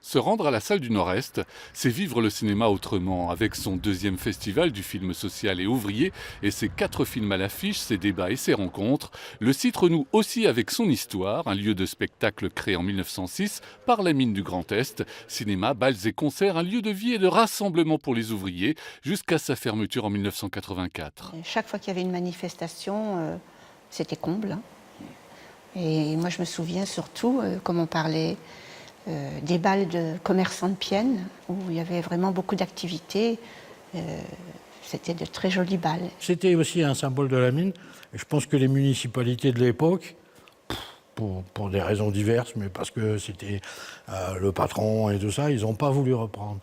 Se rendre à la salle du Nord-Est, c'est vivre le cinéma autrement, avec son deuxième festival du film social et ouvrier et ses 4 films à l'affiche, ses débats et ses rencontres. Le site renoue aussi avec son histoire, un lieu de spectacle créé en 1906 par la mine du Grand Est. Cinéma, bals et concerts, un lieu de vie et de rassemblement pour les ouvriers, jusqu'à sa fermeture en 1984. Chaque fois qu'il y avait une manifestation, c'était comble, hein. Et moi je me souviens surtout, comme on parlait des bals de commerçants de Pienne, où il y avait vraiment beaucoup d'activités. C'était de très jolis bals. C'était aussi un symbole de la mine. Et je pense que les municipalités de l'époque, pour des raisons diverses, mais parce que c'était le patron et tout ça, ils n'ont pas voulu reprendre.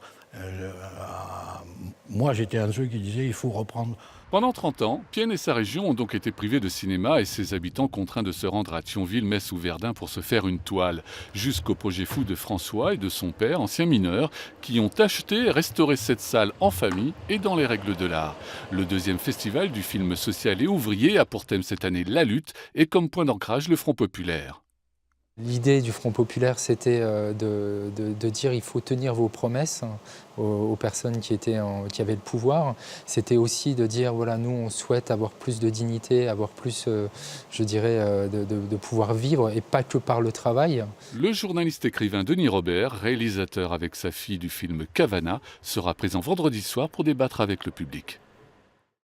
Moi, j'étais un de ceux qui disaient il faut reprendre. Pendant 30 ans, Pienne et sa région ont donc été privés de cinéma et ses habitants contraints de se rendre à Thionville, Metz ou Verdun pour se faire une toile. Jusqu'au projet fou de François et de son père, anciens mineurs, qui ont acheté et restauré cette salle en famille et dans les règles de l'art. Le deuxième festival du film social et ouvrier a pour thème cette année la lutte et comme point d'ancrage le Front populaire. L'idée du Front populaire, c'était de dire il faut tenir vos promesses aux personnes qui avaient le pouvoir. C'était aussi de dire voilà, nous on souhaite avoir plus de dignité, avoir plus, je dirais, de pouvoir vivre et pas que par le travail. Le journaliste écrivain Denis Robert, réalisateur avec sa fille du film Cavana, sera présent vendredi soir pour débattre avec le public.